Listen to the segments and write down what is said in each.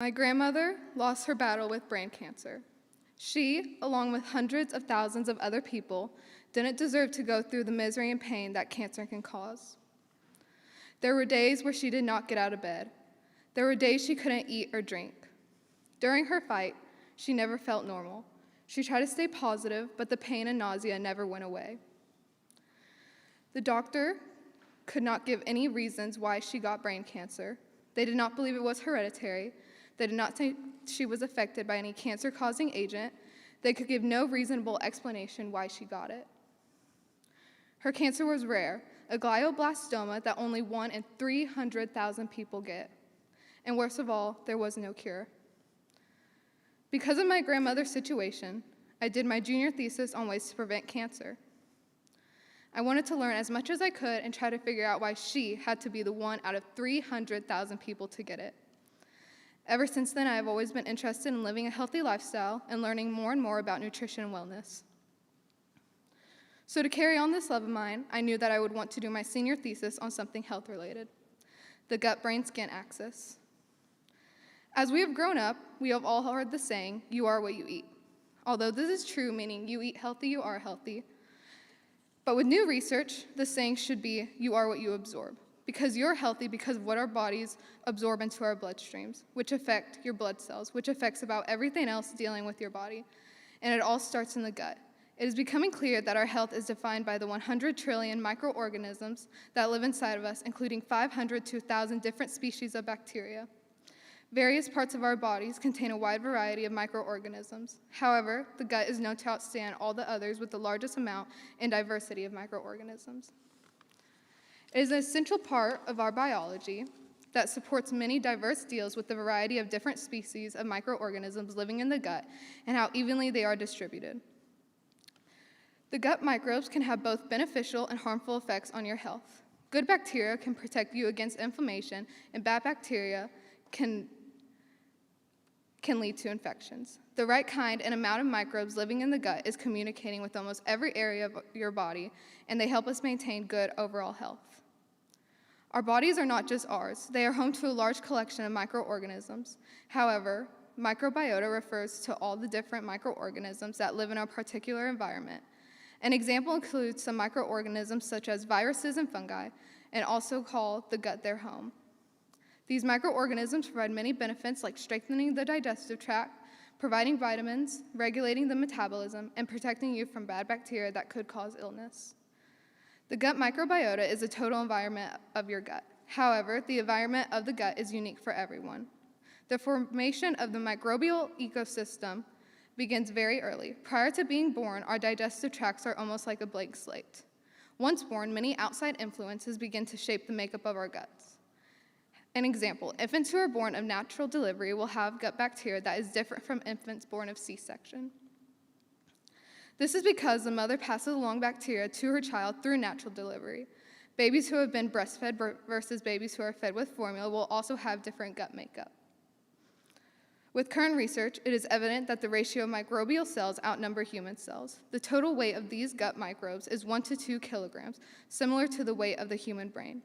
My grandmother lost her battle with brain cancer. She, along with hundreds of thousands of other people, didn't deserve to go through the misery and pain that cancer can cause. There were days where she did not get out of bed. There were days she couldn't eat or drink. During her fight, she never felt normal. She tried to stay positive, but the pain and nausea never went away. The doctor could not give any reasons why she got brain cancer. They did not believe it was hereditary. They did not think she was affected by any cancer-causing agent. They could give no reasonable explanation why she got it. Her cancer was rare, a glioblastoma that only 1 in 300,000 people get. And worst of all, there was no cure. Because of my grandmother's situation, I did my junior thesis on ways to prevent cancer. I wanted to learn as much as I could and try to figure out why she had to be the 1 out of 300,000 people to get it. Ever since then, I have always been interested in living a healthy lifestyle and learning more and more about nutrition and wellness. So to carry on this love of mine, I knew that I would want to do my senior thesis on something health-related, the gut-brain-skin axis. As we have grown up, we have all heard the saying, "You are what you eat." Although this is true, meaning you eat healthy, you are healthy. But with new research, the saying should be, "You are what you absorb." Because you're healthy because of what our bodies absorb into our bloodstreams, which affect your blood cells, which affects about everything else dealing with your body. And it all starts in the gut. It is becoming clear that our health is defined by the 100 trillion microorganisms that live inside of us, including 500 to 1,000 different species of bacteria. Various parts of our bodies contain a wide variety of microorganisms. However, the gut is known to outstand all the others with the largest amount and diversity of microorganisms. It is an essential part of our biology that supports many diverse deals with the variety of different species of microorganisms living in the gut and how evenly they are distributed. The gut microbes can have both beneficial and harmful effects on your health. Good bacteria can protect you against inflammation, and bad bacteria can lead to infections. The right kind and amount of microbes living in the gut is communicating with almost every area of your body, and they help us maintain good overall health. Our bodies are not just ours. They are home to a large collection of microorganisms. However, microbiota refers to all the different microorganisms that live in our particular environment. An example includes some microorganisms such as viruses and fungi, and also call the gut their home. These microorganisms provide many benefits like strengthening the digestive tract, providing vitamins, regulating the metabolism, and protecting you from bad bacteria that could cause illness. The gut microbiota is the total environment of your gut. However, the environment of the gut is unique for everyone. The formation of the microbial ecosystem begins very early. Prior to being born, our digestive tracts are almost like a blank slate. Once born, many outside influences begin to shape the makeup of our guts. An example, infants who are born of natural delivery will have gut bacteria that is different from infants born of C-section. This is because the mother passes along bacteria to her child through natural delivery. Babies who have been breastfed versus babies who are fed with formula will also have different gut makeup. With current research, it is evident that the ratio of microbial cells outnumber human cells. The total weight of these gut microbes is 1 to 2 kilograms, similar to the weight of the human brain.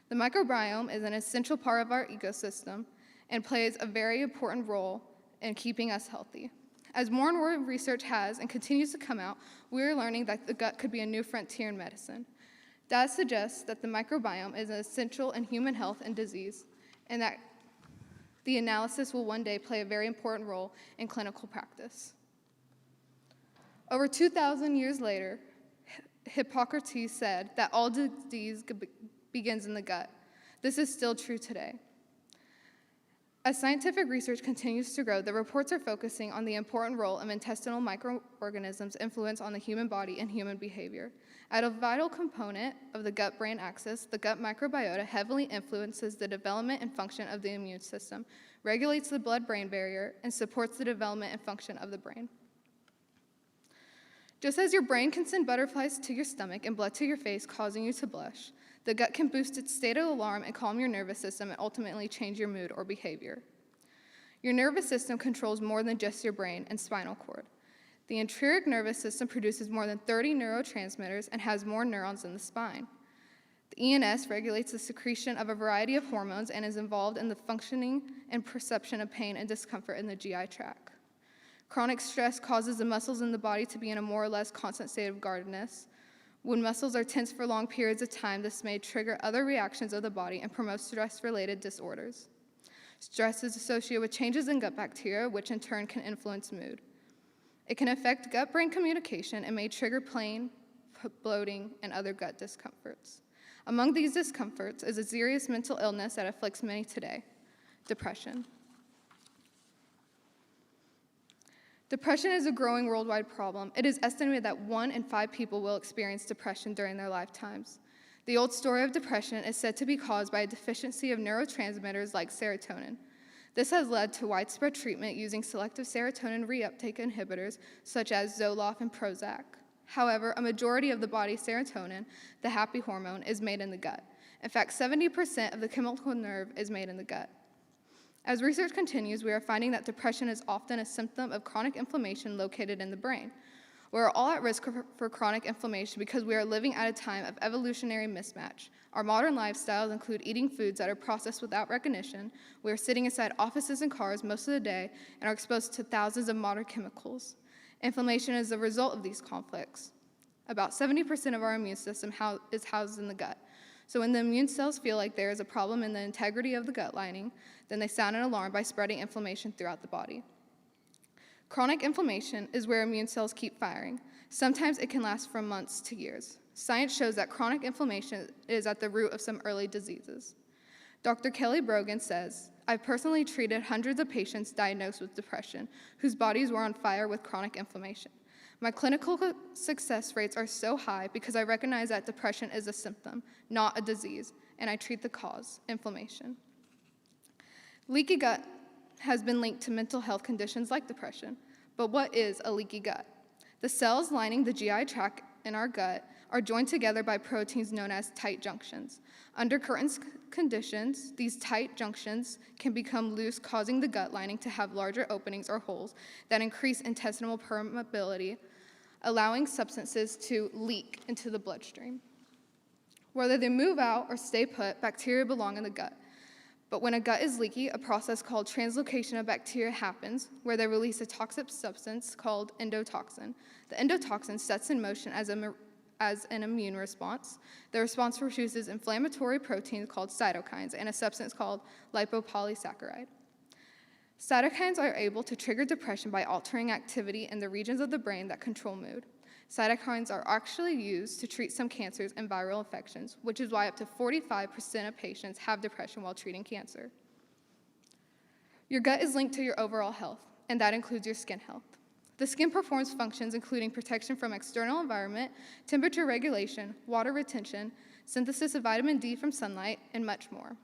The microbiome is an essential part of our ecosystem and plays a very important role in keeping us healthy. As more and more research has and continues to come out, we are learning that the gut could be a new frontier in medicine. That suggests that the microbiome is essential in human health and disease, and that the analysis will one day play a very important role in clinical practice. Over 2,000 years later, Hippocrates said that all disease begins in the gut. This is still true today. As scientific research continues to grow, the reports are focusing on the important role of intestinal microorganisms' influence on the human body and human behavior. As a vital component of the gut-brain axis, the gut microbiota heavily influences the development and function of the immune system, regulates the blood-brain barrier, and supports the development and function of the brain. Just as your brain can send butterflies to your stomach and blood to your face, causing you to blush, the gut can boost its state of alarm and calm your nervous system and ultimately change your mood or behavior. Your nervous system controls more than just your brain and spinal cord. The enteric nervous system produces more than 30 neurotransmitters and has more neurons than the spine. The ENS regulates the secretion of a variety of hormones and is involved in the functioning and perception of pain and discomfort in the GI tract. Chronic stress causes the muscles in the body to be in a more or less constant state of guardedness. When muscles are tense for long periods of time, this may trigger other reactions of the body and promote stress-related disorders. Stress is associated with changes in gut bacteria, which in turn can influence mood. It can affect gut-brain communication and may trigger pain, bloating, and other gut discomforts. Among these discomforts is a serious mental illness that afflicts many today: depression. Depression is a growing worldwide problem. It is estimated that 1 in 5 people will experience depression during their lifetimes. The old story of depression is said to be caused by a deficiency of neurotransmitters like serotonin. This has led to widespread treatment using selective serotonin reuptake inhibitors such as Zoloft and Prozac. However, a majority of the body's serotonin, the happy hormone, is made in the gut. In fact, 70% of the chemical nerve is made in the gut. As research continues, we are finding that depression is often a symptom of chronic inflammation located in the brain. We are all at risk for chronic inflammation because we are living at a time of evolutionary mismatch. Our modern lifestyles include eating foods that are processed without recognition. We are sitting inside offices and cars most of the day and are exposed to thousands of modern chemicals. Inflammation is the result of these conflicts. About 70% of our immune system is housed in the gut. So when the immune cells feel like there is a problem in the integrity of the gut lining, then they sound an alarm by spreading inflammation throughout the body. Chronic inflammation is where immune cells keep firing. Sometimes it can last from months to years. Science shows that chronic inflammation is at the root of some early diseases. Dr. Kelly Brogan says, "I've personally treated hundreds of patients diagnosed with depression whose bodies were on fire with chronic inflammation. My clinical success rates are so high because I recognize that depression is a symptom, not a disease, and I treat the cause, inflammation." Leaky gut has been linked to mental health conditions like depression. But what is a leaky gut? The cells lining the GI tract in our gut are joined together by proteins known as tight junctions. Under current conditions, these tight junctions can become loose, causing the gut lining to have larger openings or holes that increase intestinal permeability, allowing substances to leak into the bloodstream. Whether they move out or stay put, bacteria belong in the gut. But when a gut is leaky, a process called translocation of bacteria happens, where they release a toxic substance called endotoxin. The endotoxin sets in motion as an immune response. The response produces inflammatory proteins called cytokines and a substance called lipopolysaccharide. Cytokines are able to trigger depression by altering activity in the regions of the brain that control mood. Cytokines are actually used to treat some cancers and viral infections, which is why up to 45% of patients have depression while treating cancer. Your gut is linked to your overall health, and that includes your skin health. The skin performs functions including protection from external environment, temperature regulation, water retention, synthesis of vitamin D from sunlight, and much more.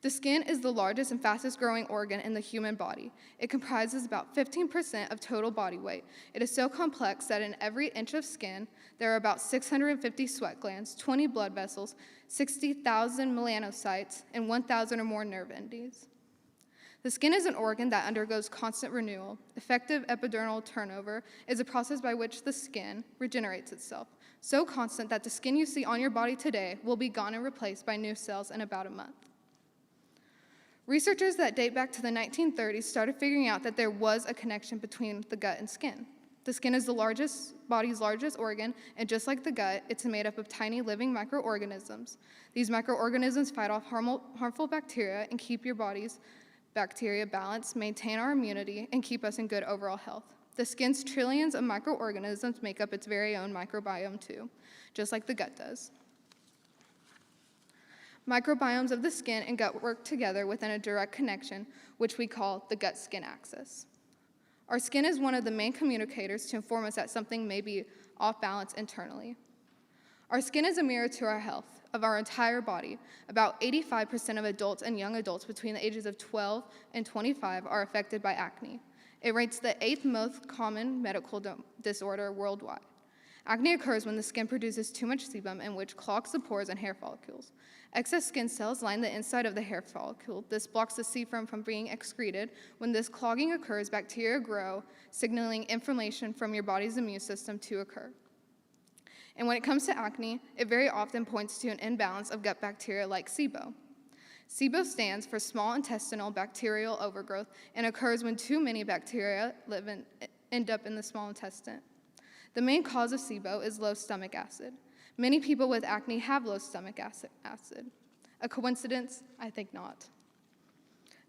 The skin is the largest and fastest growing organ in the human body. It comprises about 15% of total body weight. It is so complex that in every inch of skin, there are about 650 sweat glands, 20 blood vessels, 60,000 melanocytes, and 1,000 or more nerve endings. The skin is an organ that undergoes constant renewal. Effective epidermal turnover is a process by which the skin regenerates itself, so constant that the skin you see on your body today will be gone and replaced by new cells in about a month. Researchers that date back to the 1930s started figuring out that there was a connection between the gut and skin. The skin is the body's largest organ, and just like the gut, it's made up of tiny living microorganisms. These microorganisms fight off harmful bacteria and keep your body's bacteria balanced, maintain our immunity, and keep us in good overall health. The skin's trillions of microorganisms make up its very own microbiome too, just like the gut does. Microbiomes of the skin and gut work together within a direct connection, which we call the gut-skin axis. Our skin is one of the main communicators to inform us that something may be off balance internally. Our skin is a mirror to our health of our entire body. About 85% of adults and young adults between the ages of 12 and 25 are affected by acne. It rates the 8th most common medical disorder worldwide. Acne occurs when the skin produces too much sebum, in which clogs the pores and hair follicles. Excess skin cells line the inside of the hair follicle. This blocks the sebum from being excreted. When this clogging occurs, bacteria grow, signaling inflammation from your body's immune system to occur. And when it comes to acne, it very often points to an imbalance of gut bacteria like SIBO. SIBO stands for small intestinal bacterial overgrowth and occurs when too many bacteria end up in the small intestine. The main cause of SIBO is low stomach acid. Many people with acne have low stomach acid. A coincidence? I think not.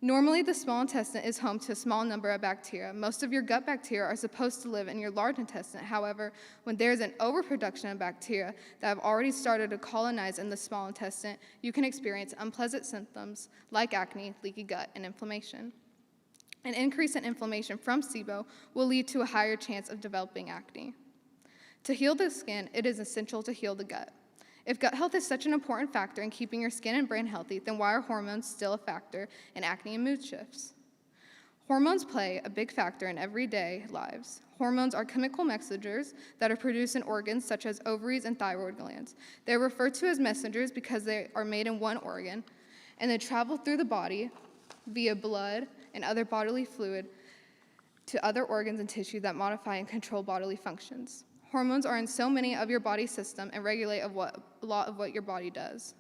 Normally, the small intestine is home to a small number of bacteria. Most of your gut bacteria are supposed to live in your large intestine. However, when there's an overproduction of bacteria that have already started to colonize in the small intestine, you can experience unpleasant symptoms like acne, leaky gut, and inflammation. An increase in inflammation from SIBO will lead to a higher chance of developing acne. To heal the skin, it is essential to heal the gut. If gut health is such an important factor in keeping your skin and brain healthy, then why are hormones still a factor in acne and mood shifts? Hormones play a big factor in everyday lives. Hormones are chemical messengers that are produced in organs such as ovaries and thyroid glands. They are referred to as messengers because they are made in one organ, and they travel through the body via blood and other bodily fluid to other organs and tissue that modify and control bodily functions. Hormones are in so many of your body's system and regulate a lot of what your body does.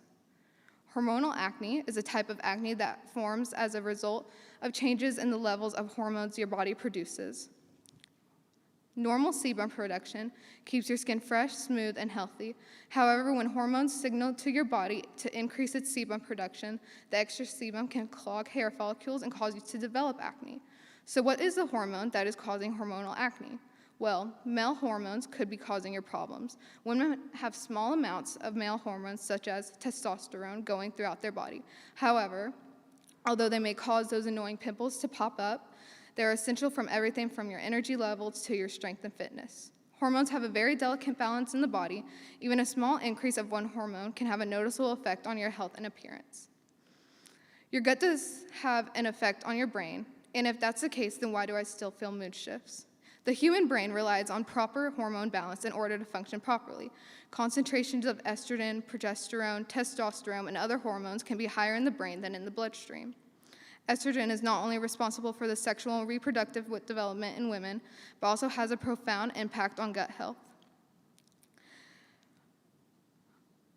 Hormonal acne is a type of acne that forms as a result of changes in the levels of hormones your body produces. Normal sebum production keeps your skin fresh, smooth, and healthy. However, when hormones signal to your body to increase its sebum production, the extra sebum can clog hair follicles and cause you to develop acne. So what is the hormone that is causing hormonal acne? Well, male hormones could be causing your problems. Women have small amounts of male hormones, such as testosterone, going throughout their body. However, although they may cause those annoying pimples to pop up, they're essential from everything from your energy levels to your strength and fitness. Hormones have a very delicate balance in the body. Even a small increase of one hormone can have a noticeable effect on your health and appearance. Your gut does have an effect on your brain, and if that's the case, then why do I still feel mood shifts? The human brain relies on proper hormone balance in order to function properly. Concentrations of estrogen, progesterone, testosterone, and other hormones can be higher in the brain than in the bloodstream. Estrogen is not only responsible for the sexual and reproductive development in women, but also has a profound impact on gut health.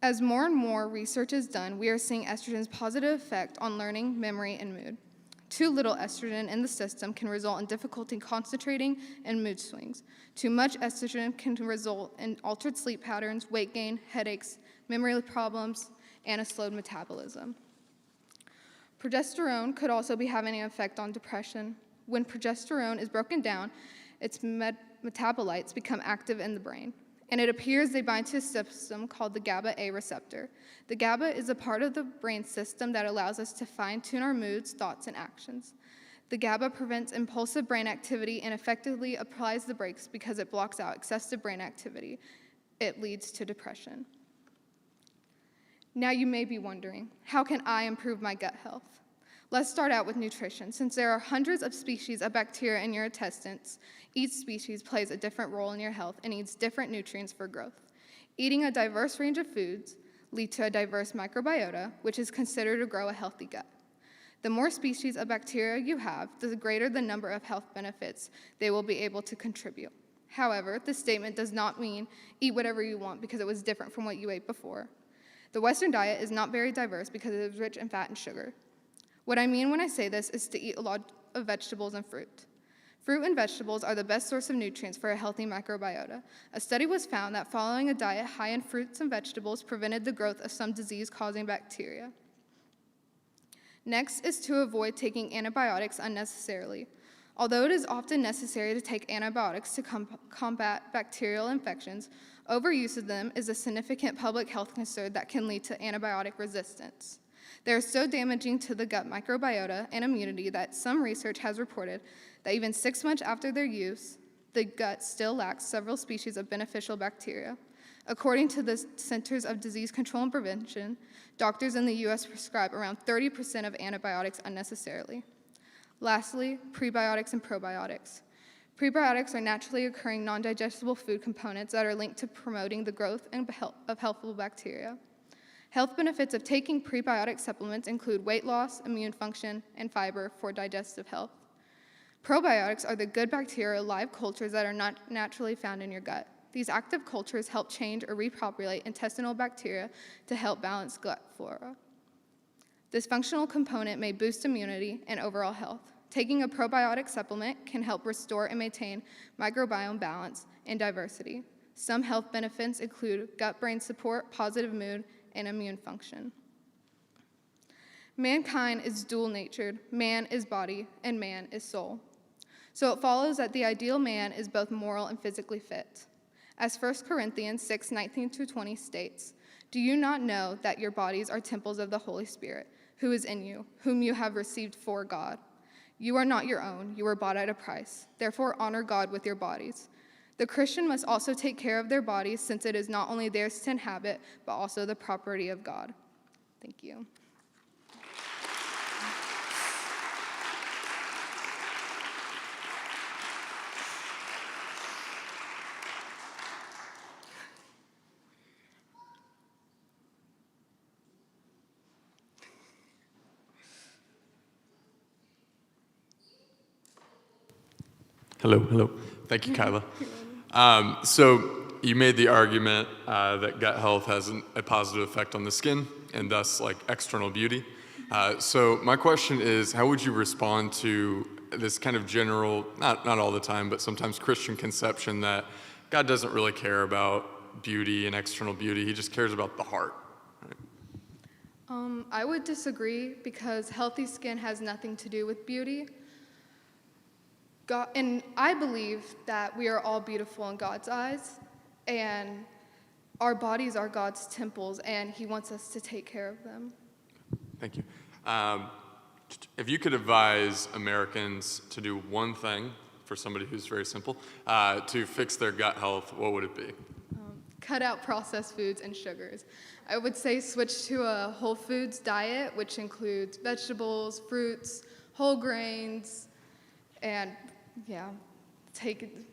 As more and more research is done, we are seeing estrogen's positive effect on learning, memory, and mood. Too little estrogen in the system can result in difficulty concentrating and mood swings. Too much estrogen can result in altered sleep patterns, weight gain, headaches, memory problems, and a slowed metabolism. Progesterone could also be having an effect on depression. When progesterone is broken down, its metabolites become active in the brain, and it appears they bind to a system called the GABA-A receptor. The GABA is a part of the brain system that allows us to fine-tune our moods, thoughts, and actions. The GABA prevents impulsive brain activity and effectively applies the brakes because it blocks out excessive brain activity. It leads to depression. Now you may be wondering, how can I improve my gut health? Let's start out with nutrition. Since there are hundreds of species of bacteria in your intestines, each species plays a different role in your health and needs different nutrients for growth. Eating a diverse range of foods leads to a diverse microbiota, which is considered to grow a healthy gut. The more species of bacteria you have, the greater the number of health benefits they will be able to contribute. However, this statement does not mean eat whatever you want because it was different from what you ate before. The Western diet is not very diverse because it is rich in fat and sugar. What I mean when I say this is to eat a lot of vegetables and fruit. Fruit and vegetables are the best source of nutrients for a healthy microbiota. A study was found that following a diet high in fruits and vegetables prevented the growth of some disease-causing bacteria. Next is to avoid taking antibiotics unnecessarily. Although it is often necessary to take antibiotics to combat bacterial infections, overuse of them is a significant public health concern that can lead to antibiotic resistance. They are so damaging to the gut microbiota and immunity that some research has reported that even 6 months after their use, the gut still lacks several species of beneficial bacteria. According to the Centers of Disease Control and Prevention, doctors in the U.S. prescribe around 30% of antibiotics unnecessarily. Lastly, prebiotics and probiotics. Prebiotics are naturally occurring non-digestible food components that are linked to promoting the growth of healthful bacteria. Health benefits of taking prebiotic supplements include weight loss, immune function, and fiber for digestive health. Probiotics are the good bacteria live cultures that are not naturally found in your gut. These active cultures help change or repopulate intestinal bacteria to help balance gut flora. This functional component may boost immunity and overall health. Taking a probiotic supplement can help restore and maintain microbiome balance and diversity. Some health benefits include gut-brain support, positive mood, and immune function. Mankind is dual-natured. Man is body, and man is soul. So it follows that the ideal man is both moral and physically fit. As 1 Corinthians 6:19-20 states, "Do you not know that your bodies are temples of the Holy Spirit, who is in you, whom you have received for God? You are not your own, you were bought at a price. Therefore honor God with your bodies." The Christian must also take care of their bodies, since it is not only theirs to inhabit, but also the property of God. Thank you. Hello. Thank you, Kyla. So you made the argument that gut health has a positive effect on the skin and thus like external beauty. So my question is, how would you respond to this kind of general, not all the time, but sometimes Christian conception that God doesn't really care about beauty and external beauty, he just cares about the heart? Right? I would disagree, because healthy skin has nothing to do with beauty. God, and I believe that we are all beautiful in God's eyes, and our bodies are God's temples, and he wants us to take care of them. Thank you. If you could advise Americans to do one thing, for somebody who's very simple, to fix their gut health, what would it be? Cut out processed foods and sugars. I would say switch to a whole foods diet, which includes vegetables, fruits, whole grains, and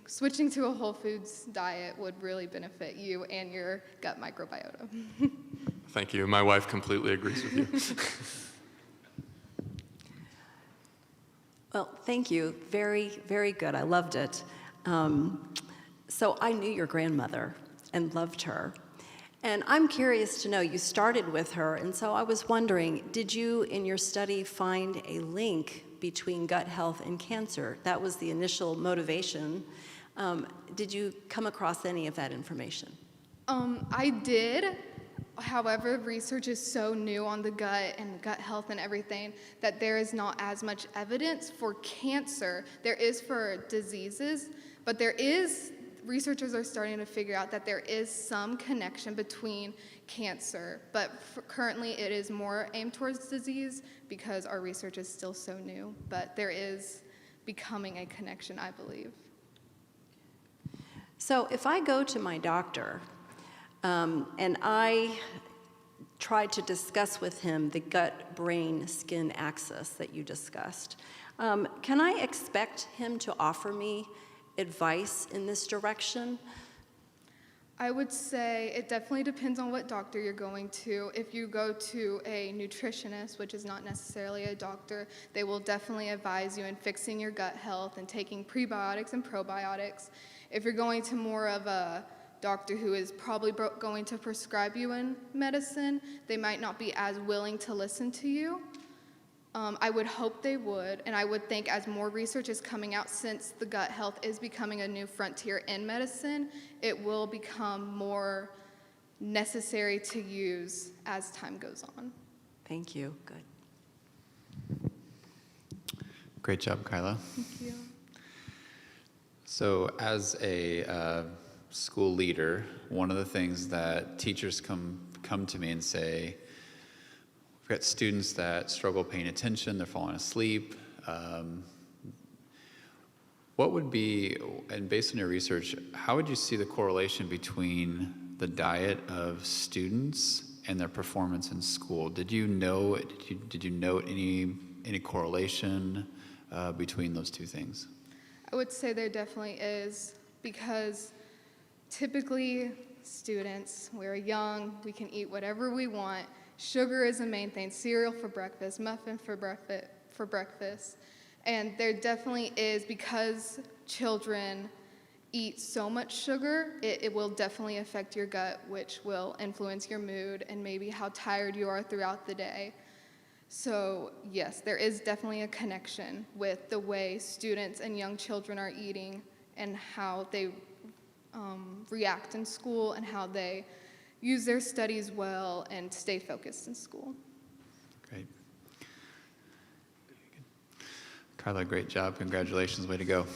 switching to a whole foods diet would really benefit you and your gut microbiota. Thank you. My wife completely agrees with you. Well, thank you. Very, very good. I loved it. So I knew your grandmother and loved her. And I'm curious to know, you started with her, and so I was wondering, did you in your study find a link between gut health and cancer? That was the initial motivation. Did you come across any of that information? I did. However, research is so new on the gut and gut health and everything that there is not as much evidence for cancer. There is for diseases, but researchers are starting to figure out that there is some connection between cancer, but currently it is more aimed towards disease because our research is still so new, but there is becoming a connection, I believe. So if I go to my doctor and I tried to discuss with him the gut-brain-skin axis that you discussed, can I expect him to offer me advice in this direction? I would say it definitely depends on what doctor you're going to. If you go to a nutritionist, which is not necessarily a doctor, they will definitely advise you in fixing your gut health and taking prebiotics and probiotics. If you're going to more of a doctor who is probably going to prescribe you in medicine, they might not be as willing to listen to you. I would hope they would, and I would think as more research is coming out, since the gut health is becoming a new frontier in medicine, it will become more necessary to use as time goes on. Thank you. Good. Great job, Kyla. Thank you. So as a school leader, one of the things that teachers come to me and say, we've got students that struggle paying attention, they're falling asleep. What would be, and based on your research, how would you see the correlation between the diet of students and their performance in school? Did you note any correlation between those two things? I would say there definitely is, because typically students, we're young, we can eat whatever we want. Sugar is the main thing, cereal for breakfast, muffin for breakfast. And there definitely is, because children eat so much sugar, it will definitely affect your gut, which will influence your mood and maybe how tired you are throughout the day. So yes, there is definitely a connection with the way students and young children are eating and how they react in school and how they use their studies well and stay focused in school. Great. Carla, great job. Congratulations. Way to go.